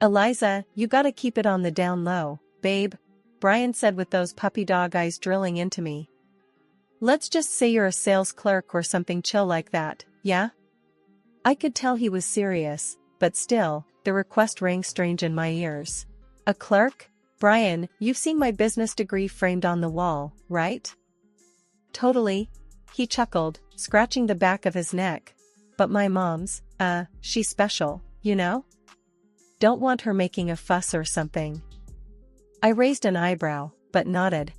Eliza, you gotta keep it on the down low, babe, Brian said with those puppy dog eyes drilling into me. Let's just say you're a sales clerk or something chill like that, yeah? I could tell he was serious, but still, the request rang strange in my ears. A clerk? Brian, you've seen my business degree framed on the wall, right? Totally. He chuckled, scratching the back of his neck. But my mom's, she's special, you know? Don't want her making a fuss or something. I raised an eyebrow, but nodded.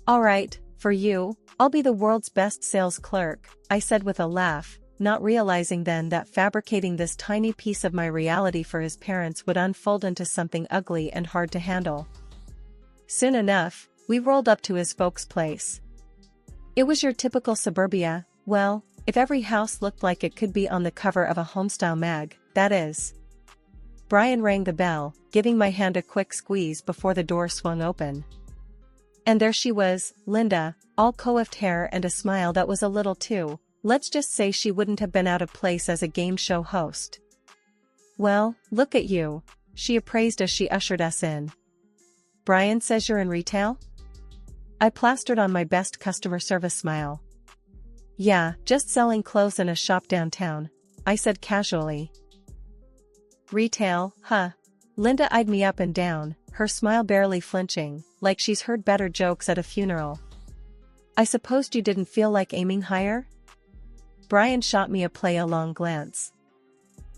All right, for you, I'll be the world's best sales clerk, I said with a laugh, not realizing then that fabricating this tiny piece of my reality for his parents would unfold into something ugly and hard to handle. Soon enough, we rolled up to his folks' place. It was your typical suburbia, well, if every house looked like it could be on the cover of a homestyle mag, that is. Brian rang the bell, giving my hand a quick squeeze before the door swung open. And there she was, Linda, all coiffed hair and a smile that was a little too, let's just say she wouldn't have been out of place as a game show host. Well, look at you, she appraised as she ushered us in. Brian says you're in retail? I plastered on my best customer service smile. Yeah, just selling clothes in a shop downtown, I said casually. Retail, huh? Linda eyed me up and down, her smile barely flinching, like she's heard better jokes at a funeral. I supposed you didn't feel like aiming higher? Brian shot me a play-along glance.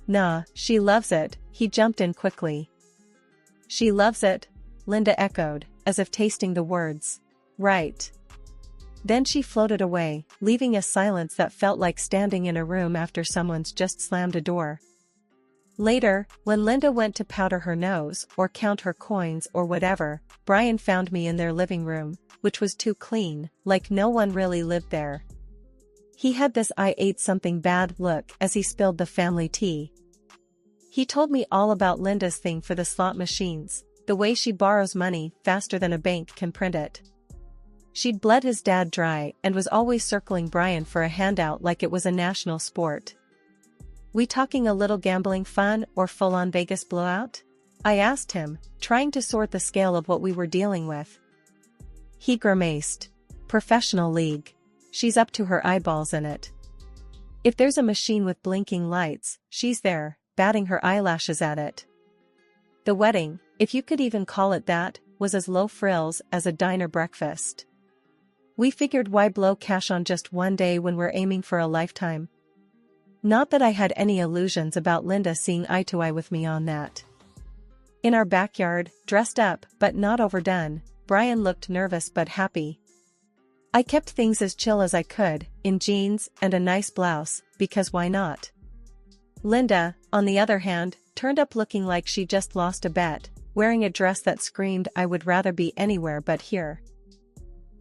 Nah, she loves it, he jumped in quickly. She loves it, Linda echoed, as if tasting the words. Right. Then she floated away, leaving a silence that felt like standing in a room after someone's just slammed a door. Later, when Linda went to powder her nose or count her coins or whatever, Brian found me in their living room, which was too clean, like no one really lived there. He had this I ate something bad look as he spilled the family tea. He told me all about Linda's thing for the slot machines, the way she borrows money faster than a bank can print it. She'd bled his dad dry and was always circling Brian for a handout like it was a national sport. We talking a little gambling fun or full-on Vegas blowout? I asked him, trying to sort the scale of what we were dealing with. He grimaced. Professional league. She's up to her eyeballs in it. If there's a machine with blinking lights, she's there, batting her eyelashes at it. The wedding, if you could even call it that, was as low frills as a diner breakfast. We figured why blow cash on just one day when we're aiming for a lifetime. Not that I had any illusions about Linda seeing eye to eye with me on that. In our backyard, dressed up but not overdone, Brian looked nervous but happy. I kept things as chill as I could, in jeans and a nice blouse, because why not? Linda, on the other hand, turned up looking like she just lost a bet, wearing a dress that screamed I would rather be anywhere but here.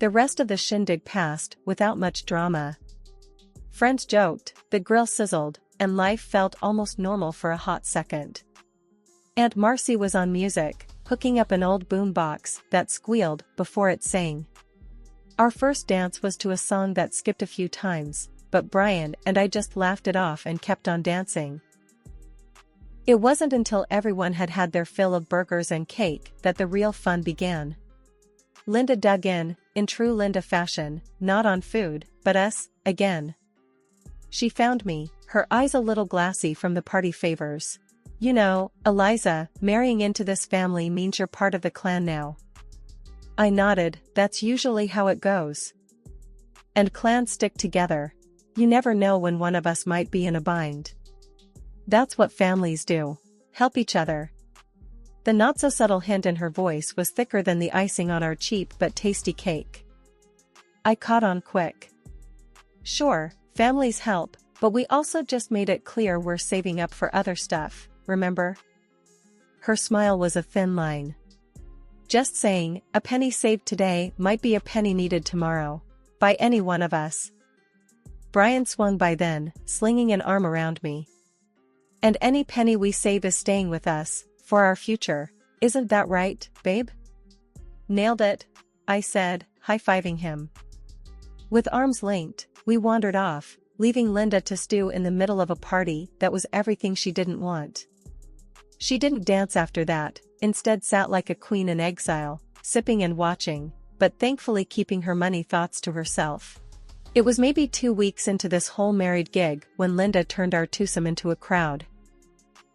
The rest of the shindig passed without much drama. Friends joked, the grill sizzled, and life felt almost normal for a hot second. Aunt Marcy was on music, hooking up an old boombox that squealed before it sang. Our first dance was to a song that skipped a few times, but Brian and I just laughed it off and kept on dancing. It wasn't until everyone had had their fill of burgers and cake that the real fun began. Linda dug in true Linda fashion, not on food, but us, again. She found me, her eyes a little glassy from the party favors. You know, Eliza, marrying into this family means you're part of the clan now. I nodded, that's usually how it goes. And clans stick together. You never know when one of us might be in a bind. That's what families do. Help each other. The not-so-subtle hint in her voice was thicker than the icing on our cheap but tasty cake. I caught on quick. Sure, families help, but we also just made it clear we're saving up for other stuff, remember? Her smile was a thin line. Just saying, a penny saved today might be a penny needed tomorrow. By any one of us. Brian swung by then, slinging an arm around me. And any penny we save is staying with us, for our future, isn't that right, babe? Nailed it, I said, high-fiving him. With arms linked, we wandered off, leaving Linda to stew in the middle of a party that was everything she didn't want. She didn't dance after that, instead sat like a queen in exile, sipping and watching, but thankfully keeping her money thoughts to herself. It was maybe 2 weeks into this whole married gig when Linda turned our twosome into a crowd.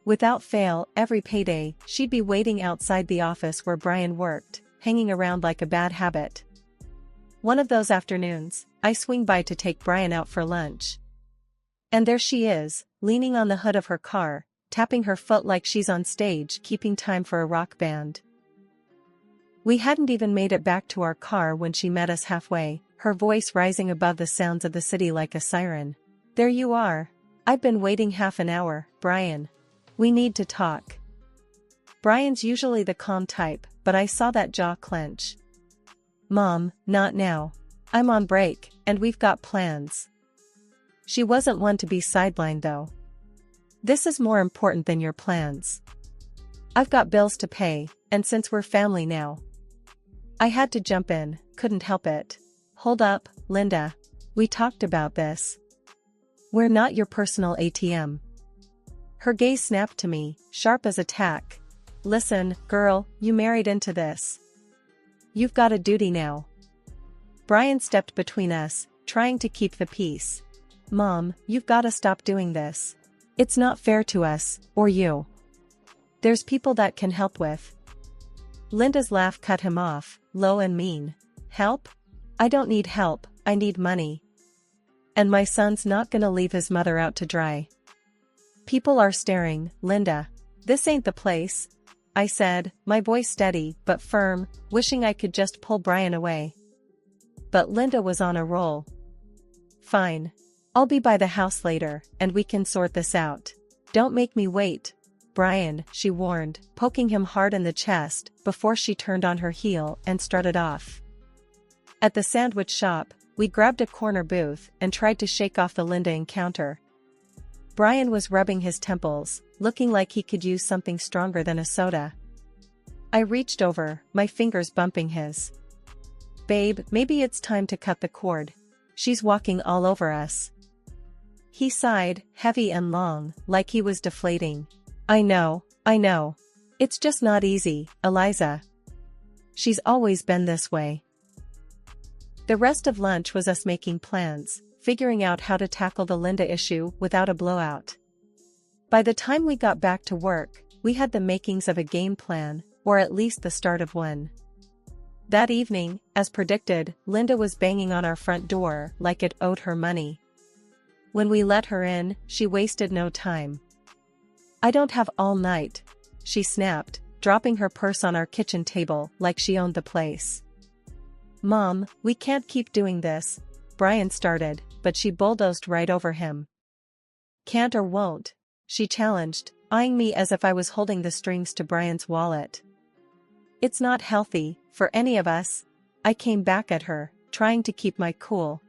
Without fail, every payday, she'd be waiting outside the office where Brian worked, hanging around like a bad habit. One of those afternoons, I swing by to take Brian out for lunch. And there she is, leaning on the hood of her car, tapping her foot like she's on stage keeping time for a rock band. We hadn't even made it back to our car when she met us halfway, her voice rising above the sounds of the city like a siren. "There you are. I've been waiting half an hour, Brian. We need to talk." Brian's usually the calm type, but I saw that jaw clench. "Mom, not now. I'm on break, and we've got plans." She wasn't one to be sidelined though. "This is more important than your plans. I've got bills to pay, and since we're family now." I had to jump in, couldn't help it. "Hold up, Linda. We talked about this. We're not your personal ATM." Her gaze snapped to me, sharp as a tack. "Listen, girl, you married into this. You've got a duty now." Brian stepped between us, trying to keep the peace. "Mom, you've got to stop doing this. It's not fair to us, or you. There's people that can help with." Linda's laugh cut him off, low and mean. "Help? I don't need help, I need money. And my son's not gonna leave his mother out to dry." "People are staring, Linda. This ain't the place," I said, my voice steady but firm, wishing I could just pull Brian away. But Linda was on a roll. "Fine. I'll be by the house later, and we can sort this out. Don't make me wait, Brian," she warned, poking him hard in the chest, before she turned on her heel and strutted off. At the sandwich shop, we grabbed a corner booth and tried to shake off the Linda encounter. Brian was rubbing his temples, looking like he could use something stronger than a soda. I reached over, my fingers bumping his. "Babe, maybe it's time to cut the cord. She's walking all over us." He sighed, heavy and long, like he was deflating. I know. It's just not easy, Eliza. She's always been this way." The rest of lunch was us making plans, figuring out how to tackle the Linda issue without a blowout. By the time we got back to work, we had the makings of a game plan, or at least the start of one. That evening, as predicted, Linda was banging on our front door like it owed her money. When we let her in, she wasted no time. "I don't have all night," she snapped, dropping her purse on our kitchen table like she owned the place. "Mom, we can't keep doing this," Brian started, but she bulldozed right over him. "Can't or won't," she challenged, eyeing me as if I was holding the strings to Brian's wallet. "It's not healthy, for any of us," I came back at her, trying to keep my cool.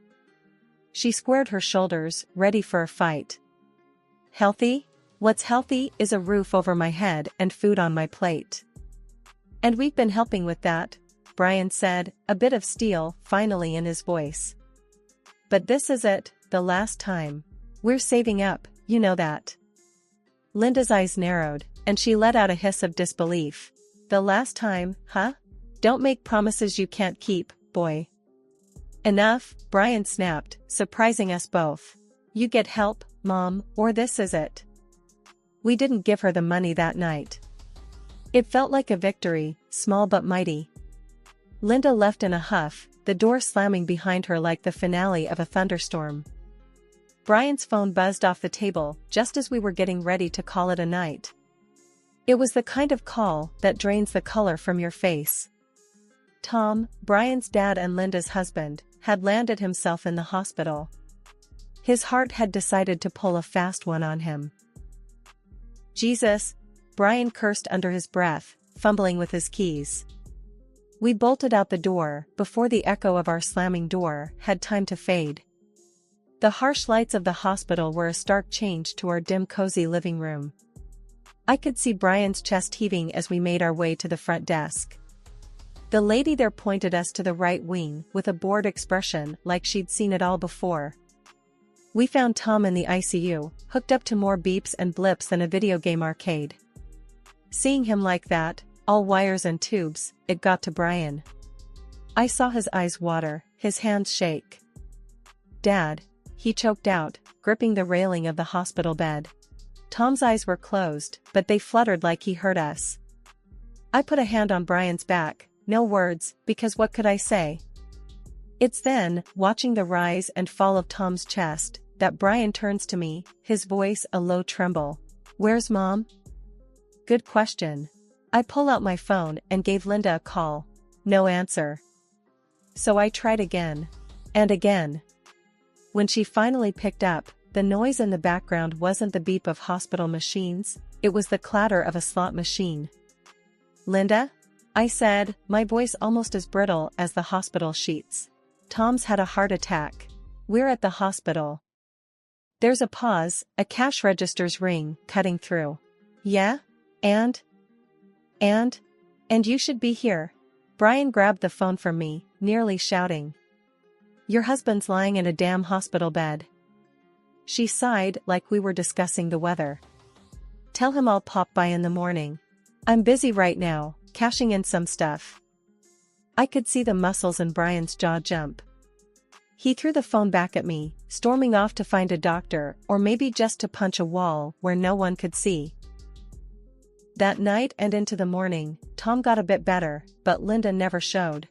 She squared her shoulders, ready for a fight. "Healthy? What's healthy is a roof over my head and food on my plate. And we've been helping with that," Brian said, a bit of steel finally in his voice. "But this is it, the last time. We're saving up, you know that." Linda's eyes narrowed, and she let out a hiss of disbelief. "The last time, huh? Don't make promises you can't keep, boy." "Enough," Brian snapped, surprising us both. "You get help, Mom, or this is it." We didn't give her the money that night. It felt like a victory, small but mighty. Linda left in a huff, the door slamming behind her like the finale of a thunderstorm. Brian's phone buzzed off the table just as we were getting ready to call it a night. It was the kind of call that drains the color from your face. Tom, Brian's dad and Linda's husband, had landed himself in the hospital. His heart had decided to pull a fast one on him. "Jesus," Brian cursed under his breath, fumbling with his keys. We bolted out the door before the echo of our slamming door had time to fade. The harsh lights of the hospital were a stark change to our dim cozy living room. I could see Brian's chest heaving as we made our way to the front desk. The lady there pointed us to the right wing with a bored expression like she'd seen it all before. We found Tom in the ICU, hooked up to more beeps and blips than a video game arcade. Seeing him like that, all wires and tubes, it got to Brian. I saw his eyes water, his hands shake. "Dad," he choked out, gripping the railing of the hospital bed. Tom's eyes were closed, but they fluttered like he heard us. I put a hand on Brian's back, no words, because what could I say? It's then, watching the rise and fall of Tom's chest, that Brian turns to me, his voice a low tremble. "Where's Mom?" Good question. I pull out my phone and gave Linda a call. No answer. So I tried again. And again. When she finally picked up, the noise in the background wasn't the beep of hospital machines, it was the clatter of a slot machine. "Linda?" I said, my voice almost as brittle as the hospital sheets. "Tom's had a heart attack. We're at the hospital." There's a pause, a cash register's ring, cutting through. "Yeah? And you should be here." Brian grabbed the phone from me, nearly shouting. "Your husband's lying in a damn hospital bed." She sighed like we were discussing the weather. "Tell him I'll pop by in the morning. I'm busy right now, cashing in some stuff." I could see the muscles in Brian's jaw jump. He threw the phone back at me, storming off to find a doctor or maybe just to punch a wall where no one could see. That night and into the morning, Tom got a bit better, but Linda never showed.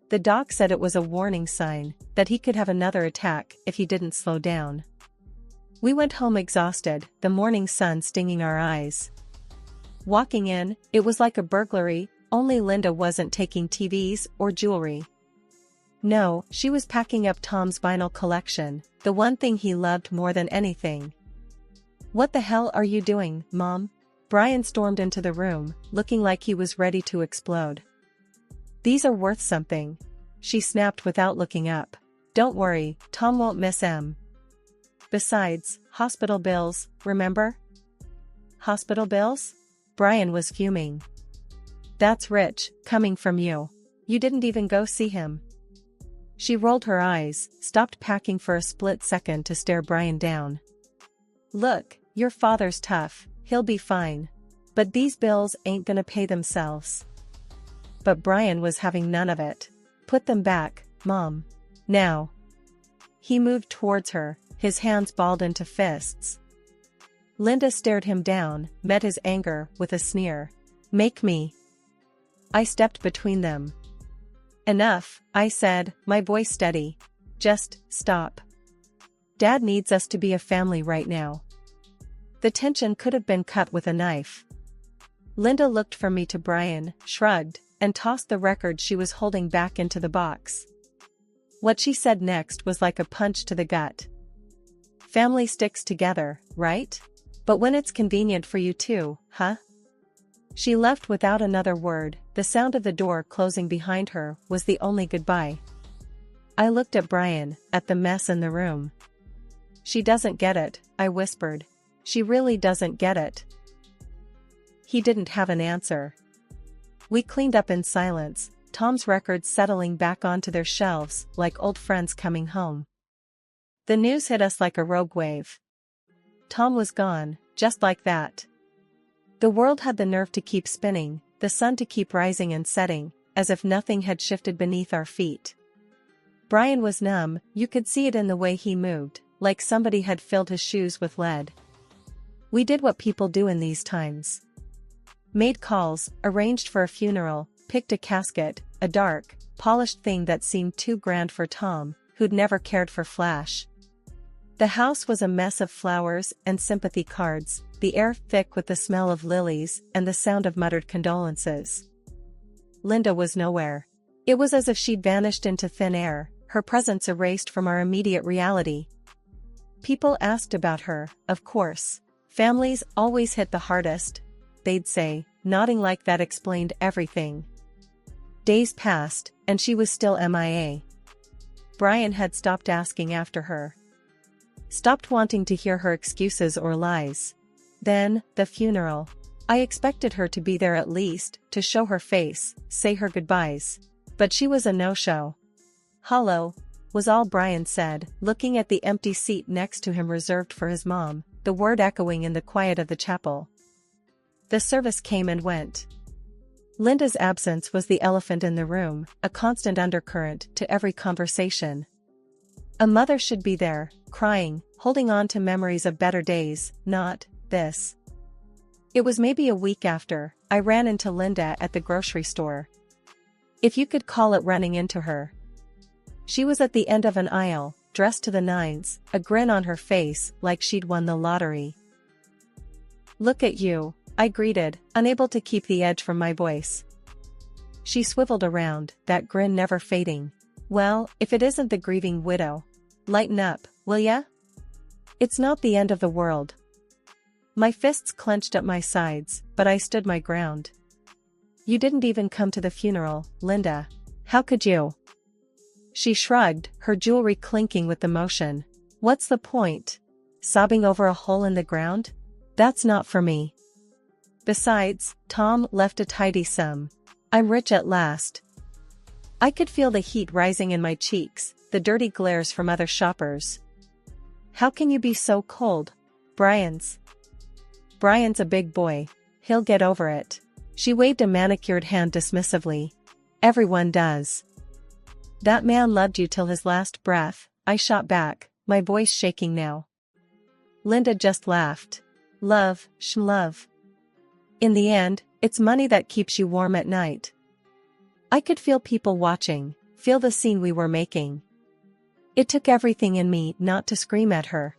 The doc said it was a warning sign, that he could have another attack if he didn't slow down. We went home exhausted, the morning sun stinging our eyes. Walking in, it was like a burglary, only Linda wasn't taking TVs or jewelry. No, she was packing up Tom's vinyl collection, the one thing he loved more than anything. "What the hell are you doing, Mom?" Brian stormed into the room, looking like he was ready to explode. "These are worth something," she snapped without looking up. "Don't worry, Tom won't miss 'em. Besides, hospital bills, remember?" "Hospital bills?" Brian was fuming. "That's rich, coming from you. You didn't even go see him." She rolled her eyes, stopped packing for a split second to stare Brian down. "Look, your father's tough, he'll be fine. But these bills ain't gonna pay themselves." But Brian was having none of it. "Put them back, Mom. Now." He moved towards her, his hands balled into fists. Linda stared him down, met his anger with a sneer. "Make me." I stepped between them. "Enough," I said, my voice steady. "Just stop. Dad needs us to be a family right now." The tension could have been cut with a knife. Linda looked from me to Brian, shrugged, and tossed the record she was holding back into the box. What she said next was like a punch to the gut. "Family sticks together, right? But when it's convenient for you too, huh?" She left without another word, the sound of the door closing behind her was the only goodbye. I looked at Brian, at the mess in the room. "She doesn't get it," I whispered. "She really doesn't get it." He didn't have an answer. We cleaned up in silence, Tom's records settling back onto their shelves like old friends coming home. The news hit us like a rogue wave. Tom was gone, just like that. The world had the nerve to keep spinning, the sun to keep rising and setting, as if nothing had shifted beneath our feet. Brian was numb, you could see it in the way he moved, like somebody had filled his shoes with lead. We did what people do in these times. Made calls, arranged for a funeral, picked a casket, a dark, polished thing that seemed too grand for Tom, who'd never cared for flash. The house was a mess of flowers and sympathy cards, the air thick with the smell of lilies and the sound of muttered condolences. Linda was nowhere. It was as if she'd vanished into thin air, her presence erased from our immediate reality. People asked about her, of course. "Families always hit the hardest," they'd say, nodding like that explained everything. Days passed, and she was still MIA. Brian had stopped asking after her. Stopped wanting to hear her excuses or lies. Then, the funeral. I expected her to be there at least, to show her face, say her goodbyes. But she was a no-show. "Hollow," was all Brian said, looking at the empty seat next to him reserved for his mom, the word echoing in the quiet of the chapel. The service came and went. Linda's absence was the elephant in the room, a constant undercurrent to every conversation. A mother should be there, crying, holding on to memories of better days, not this. It was maybe a week after, I ran into Linda at the grocery store. If you could call it running into her. She was at the end of an aisle, dressed to the nines, a grin on her face like she'd won the lottery. "Look at you," I greeted, unable to keep the edge from my voice. She swiveled around, that grin never fading. "Well, if it isn't the grieving widow. Lighten up, will ya? It's not the end of the world." My fists clenched at my sides, but I stood my ground. "You didn't even come to the funeral, Linda. How could you?" She shrugged, her jewelry clinking with the motion. "What's the point? Sobbing over a hole in the ground? That's not for me. Besides, Tom left a tidy sum. I'm rich at last." I could feel the heat rising in my cheeks, the dirty glares from other shoppers. "How can you be so cold? Brian's a big boy. He'll get over it." She waved a manicured hand dismissively. "Everyone does." "That man loved you till his last breath," I shot back, my voice shaking now. Linda just laughed. "Love, love. In the end, it's money that keeps you warm at night." I could feel people watching, feel the scene we were making. It took everything in me not to scream at her.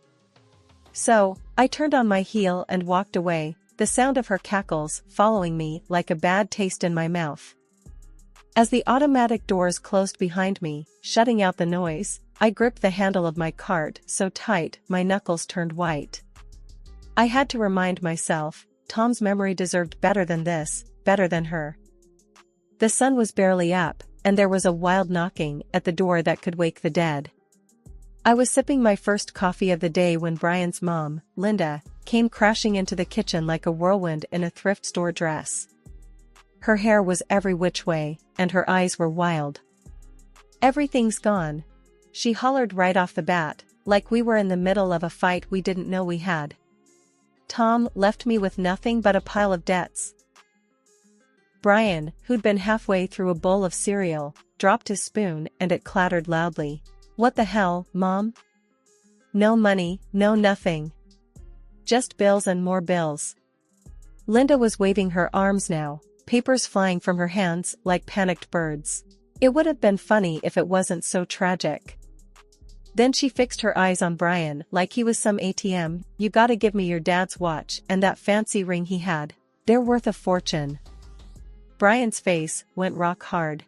So, I turned on my heel and walked away, the sound of her cackles following me like a bad taste in my mouth. As the automatic doors closed behind me, shutting out the noise, I gripped the handle of my cart so tight my knuckles turned white. I had to remind myself, Tom's memory deserved better than this, better than her. The sun was barely up, and there was a wild knocking at the door that could wake the dead. I was sipping my first coffee of the day when Brian's mom, Linda, came crashing into the kitchen like a whirlwind in a thrift store dress. Her hair was every which way, and her eyes were wild. "Everything's gone," she hollered right off the bat, like we were in the middle of a fight we didn't know we had. "Tom left me with nothing but a pile of debts." Brian, who'd been halfway through a bowl of cereal, dropped his spoon and it clattered loudly. "What the hell, Mom? No money, no nothing. Just bills and more bills." Linda was waving her arms now, papers flying from her hands like panicked birds. It would have been funny if it wasn't so tragic. Then she fixed her eyes on Brian like he was some ATM. "You gotta give me your dad's watch and that fancy ring he had. They're worth a fortune." Brian's face went rock hard.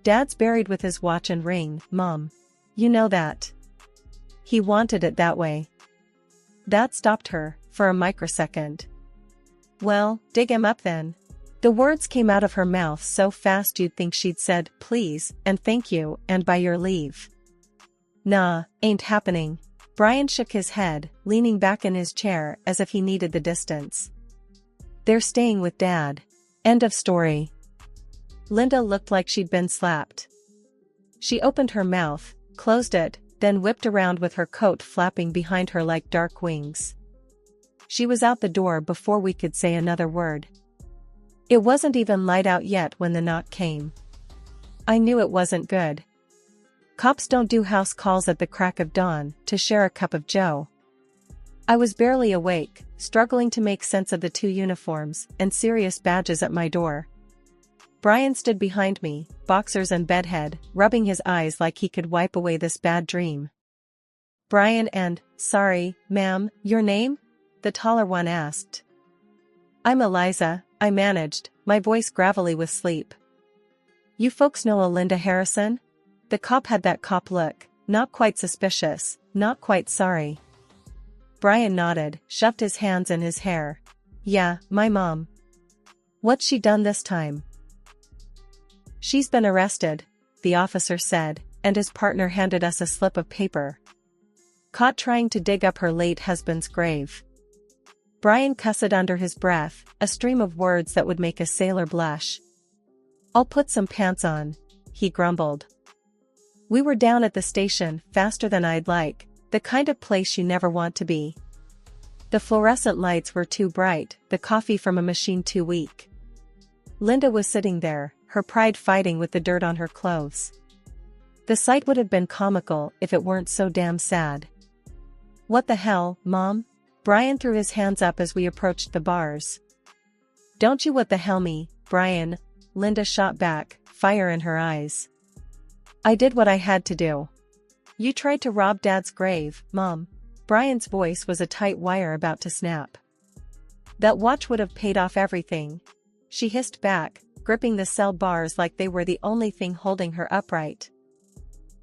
"Dad's buried with his watch and ring, Mom. You know that. He wanted it that way." That stopped her, for a microsecond. "Well, dig him up then." The words came out of her mouth so fast you'd think she'd said, "Please, and thank you, and by your leave." "Nah, ain't happening." Brian shook his head, leaning back in his chair as if he needed the distance. "They're staying with Dad. End of story." Linda looked like she'd been slapped. She opened her mouth, closed it, then whipped around with her coat flapping behind her like dark wings. She was out the door before we could say another word. It wasn't even light out yet when the knock came. I knew it wasn't good. Cops don't do house calls at the crack of dawn to share a cup of joe. I was barely awake, struggling to make sense of the two uniforms and serious badges at my door. Brian stood behind me, boxers and bedhead, rubbing his eyes like he could wipe away this bad dream. "Brian and, sorry, ma'am, your name?" the taller one asked. "I'm Eliza," I managed, my voice gravelly with sleep. "You folks know a Linda Harrison?" The cop had that cop look, not quite suspicious, not quite sorry. Brian nodded, shoved his hands in his hair. "Yeah, my mom." "What's she done this time?" "She's been arrested," the officer said, and his partner handed us a slip of paper. "Caught trying to dig up her late husband's grave." Brian cussed under his breath, a stream of words that would make a sailor blush. "I'll put some pants on," he grumbled. We were down at the station, faster than I'd like, the kind of place you never want to be. The fluorescent lights were too bright, the coffee from a machine too weak. Linda was sitting there, her pride fighting with the dirt on her clothes. The sight would have been comical if it weren't so damn sad. "What the hell, Mom?" Brian threw his hands up as we approached the bars. "Don't you what the hell me, Brian," Linda shot back, fire in her eyes. "I did what I had to do." "You tried to rob Dad's grave, Mom." Brian's voice was a tight wire about to snap. "That watch would have paid off everything," she hissed back, gripping the cell bars like they were the only thing holding her upright.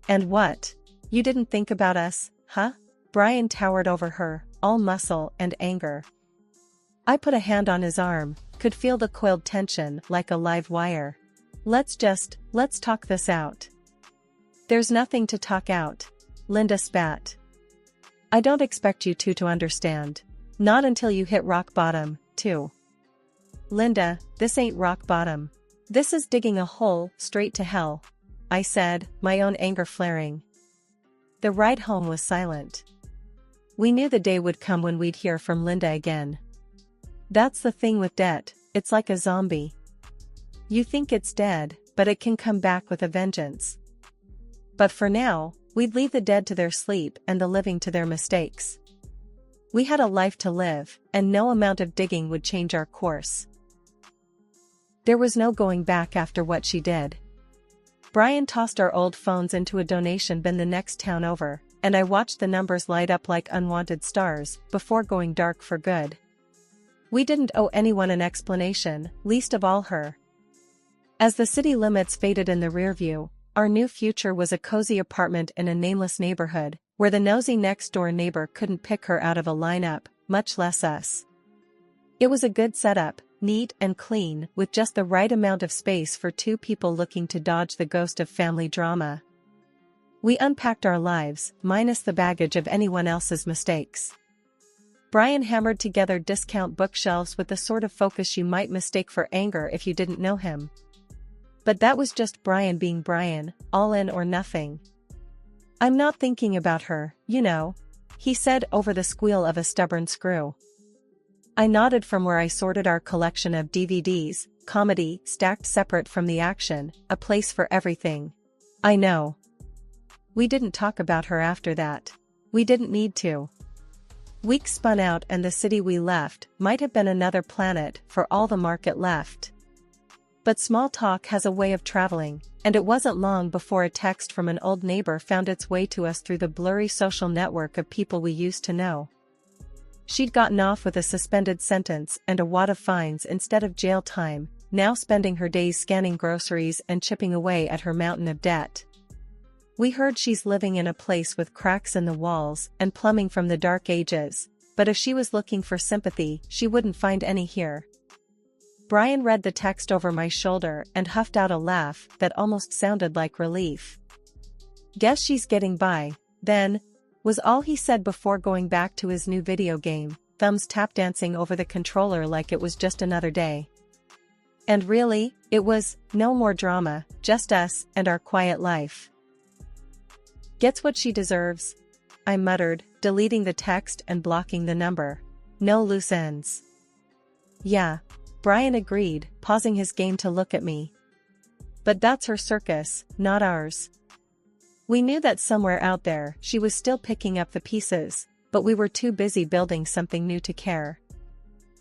"And what? You didn't think about us, huh?" Brian towered over her, all muscle and anger. I put a hand on his arm, could feel the coiled tension like a live wire. Let's talk this out." "There's nothing to talk out," Linda spat. "I don't expect you to understand. Not until you hit rock bottom, too." "Linda, this ain't rock bottom. This is digging a hole straight to hell," I said, my own anger flaring. The ride home was silent. We knew the day would come when we'd hear from Linda again. That's the thing with debt, it's like a zombie. You think it's dead, but it can come back with a vengeance. But for now, we'd leave the dead to their sleep and the living to their mistakes. We had a life to live, and no amount of digging would change our course. There was no going back after what she did. Brian tossed our old phones into a donation bin the next town over, and I watched the numbers light up like unwanted stars before going dark for good. We didn't owe anyone an explanation, least of all her. As the city limits faded in the rearview, our new future was a cozy apartment in a nameless neighborhood, where the nosy next-door neighbor couldn't pick her out of a lineup, much less us. It was a good setup, neat and clean, with just the right amount of space for two people looking to dodge the ghost of family drama. We unpacked our lives, minus the baggage of anyone else's mistakes. Brian hammered together discount bookshelves with the sort of focus you might mistake for anger if you didn't know him. But that was just Brian being Brian, all in or nothing. "I'm not thinking about her, you know," he said over the squeal of a stubborn screw. I nodded from where I sorted our collection of DVDs, comedy stacked separate from the action, a place for everything. "I know." We didn't talk about her after that. We didn't need to. Weeks spun out and the city we left might have been another planet for all the market left. But small talk has a way of traveling, and it wasn't long before a text from an old neighbor found its way to us through the blurry social network of people we used to know. She'd gotten off with a suspended sentence and a wad of fines instead of jail time, now spending her days scanning groceries and chipping away at her mountain of debt. We heard she's living in a place with cracks in the walls and plumbing from the dark ages, but if she was looking for sympathy, she wouldn't find any here. Brian read the text over my shoulder and huffed out a laugh that almost sounded like relief. "Guess she's getting by, then," was all he said before going back to his new video game, thumbs tap dancing over the controller like it was just another day. And really, it was no more drama, just us and our quiet life. "Gets what she deserves," I muttered, deleting the text and blocking the number. "No loose ends." "Yeah," Brian agreed, pausing his game to look at me. "But that's her circus, not ours." We knew that somewhere out there she was still picking up the pieces, but we were too busy building something new to care.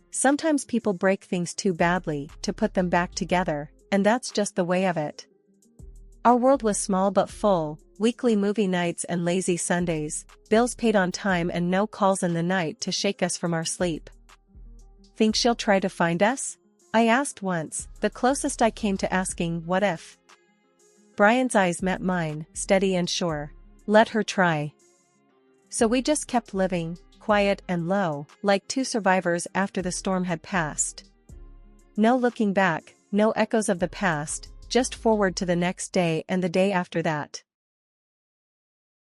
Sometimes people break things too badly to put them back together, and that's just the way of it. Our world was small but full, weekly movie nights and lazy Sundays, bills paid on time and no calls in the night to shake us from our sleep. "Think she'll try to find us?" I asked once, the closest I came to asking what if. Brian's eyes met mine, steady and sure. "Let her try." So we just kept living, quiet and low, like two survivors after the storm had passed. No looking back, no echoes of the past, just forward to the next day and the day after that.